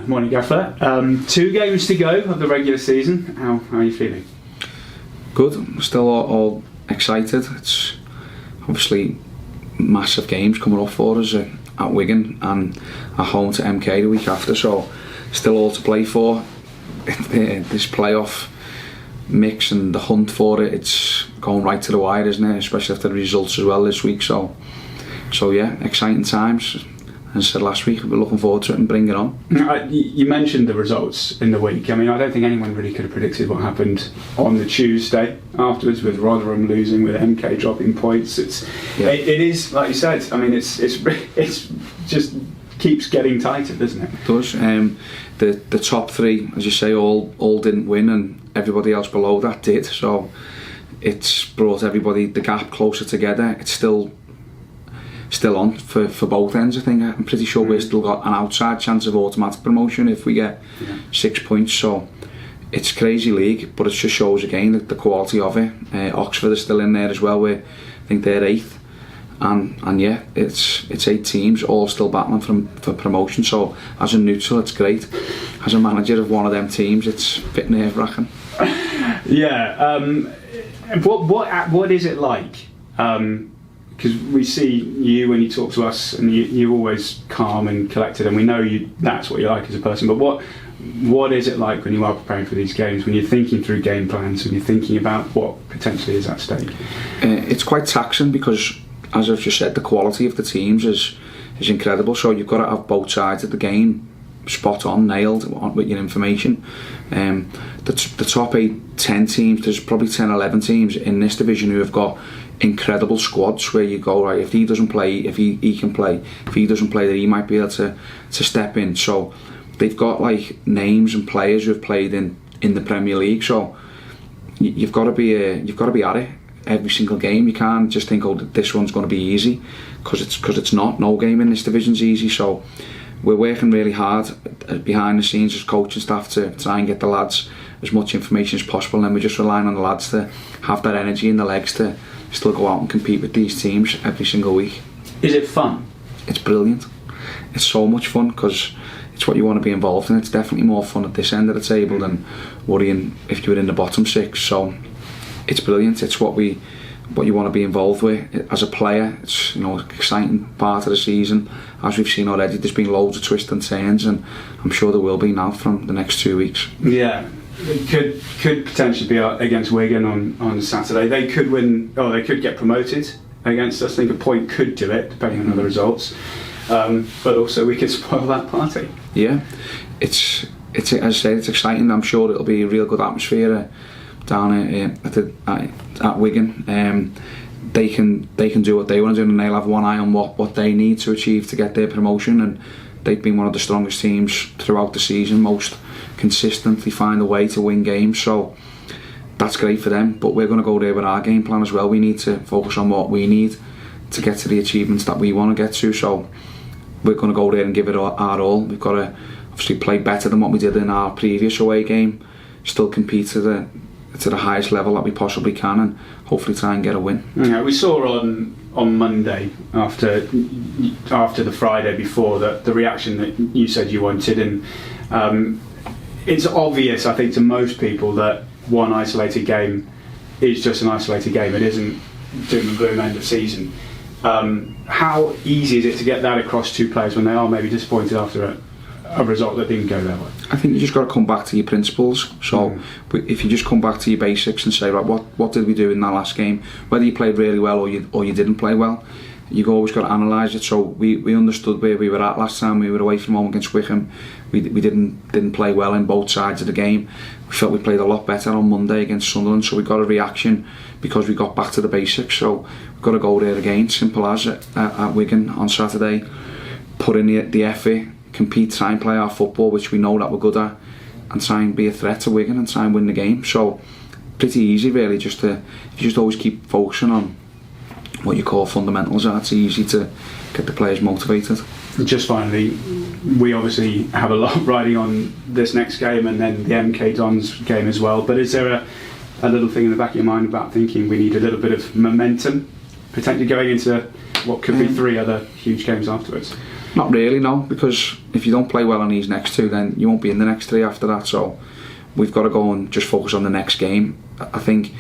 Morning, Gaffer. 2 games to go of the regular season. How are you feeling? Good. Still all excited. It's obviously massive games coming up for us at Wigan and at home to MK the week after. So still all to play for. This playoff mix and the hunt for it, it's going right to the wire, isn't it? Especially after the results as well this week. So yeah, exciting times. As I said last week, we're looking forward to it and bring it on. You mentioned the results in the week. I mean, I don't think anyone really could have predicted what happened on the Tuesday afterwards, with Rotherham losing, with MK dropping points. It is, like you said, I mean, it's just keeps getting tighter, doesn't it? It does. The top 3, as you say, all didn't win, and everybody else below that did. So it's brought everybody, the gap, closer together. It's still on for both ends. I think I'm pretty sure we've still got an outside chance of automatic promotion if we get 6 points. So it's a crazy league, but it just shows again the quality of it. Oxford is still in there as well. I think they're 8th, and yeah, it's 8 teams all still battling for promotion. So as a neutral, it's great. As a manager of one of them teams, it's a bit nerve-wracking. Yeah. What is it like? Because we see you when you talk to us, and you're always calm and collected, and we know that's what you're like as a person. But what is it like when you are preparing for these games, when you're thinking through game plans, when you're thinking about what potentially is at stake? It's quite taxing because, as I've just said, the quality of the teams is incredible. So you've got to have both sides of the game spot on, nailed with your information. The top 8-10 teams, there's probably 10-11 teams in this division who have got incredible squads where you go, right, if he doesn't play, if he can play, if he doesn't play, then he might be able to step in. So they've got like names and players who have played in the Premier League. So you've got to be at it every single game. You can't just think, oh, this one's going to be easy, because it's not. No game in this division's easy. So we're working really hard behind the scenes as coaching staff to try and get the lads as much information as possible, and then we're just relying on the lads to have that energy in the legs to still go out and compete with these teams every single week. Is it fun? It's brilliant. It's so much fun because it's what you want to be involved in. It's definitely more fun at this end of the table than worrying if you were in the bottom 6. So it's brilliant. It's what you want to be involved with as a player. It's an exciting part of the season. As we've seen already, there's been loads of twists and turns, and I'm sure there will be now from the next 2 weeks. Yeah. It could potentially be against Wigan on Saturday. They could win, or they could get promoted against us. I think a point could do it, depending on the results. But also we could spoil that party. Yeah, it's as I say, it's exciting. I'm sure it'll be a real good atmosphere down at Wigan. They can do what they want to do, and they'll have one eye on what they need to achieve to get their promotion. And they've been one of the strongest teams throughout the season, most consistently find a way to win games, so that's great for them. But we're going to go there with our game plan as well. We need to focus on what we need to get to the achievements that we want to get to, so we're going to go there and give it our all. We've got to obviously play better than what we did in our previous away game, still compete to the highest level that we possibly can, and hopefully try and get a win. Yeah, we saw on Monday after the Friday before the reaction that you said you wanted, and it's obvious, I think, to most people that one isolated game is just an isolated game. It isn't doom and gloom end of season. How easy is it to get that across to players when they are maybe disappointed after a result that didn't go their way? I think you just got to come back to your principles. So if you just come back to your basics and say, right, what did we do in that last game? Whether you played really well or you didn't play well, you've always got to analyse it. So we understood where we were at last time we were away from home against Wigan. We didn't play well in both sides of the game. We felt we played a lot better on Monday against Sunderland, so we got a reaction because we got back to the basics. So we've got to go there again, simple as at Wigan on Saturday, put in the effort, compete, try and play our football, which we know that we're good at, and try and be a threat to Wigan and try and win the game. So pretty easy really, if you just always keep focusing on what you call fundamentals, it's easy to get the players motivated. Just finally, we obviously have a lot riding on this next game and then the MK Dons game as well, but is there a little thing in the back of your mind about thinking we need a little bit of momentum potentially going into what could be 3 other huge games afterwards? Not really, no, because if you don't play well on these next 2, then you won't be in the next 3 after that. So we've got to go and just focus on the next game. I think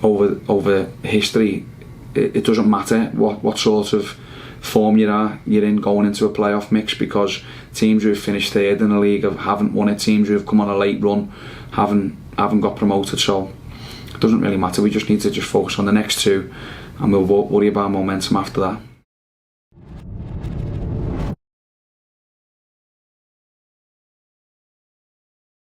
over history, it doesn't matter what sort of form you're in going into a playoff mix, because teams who have finished 3rd in the league haven't won it. Teams who have come on a late run haven't got promoted. So it doesn't really matter. We just need to just focus on the next 2, and we'll worry about momentum after that.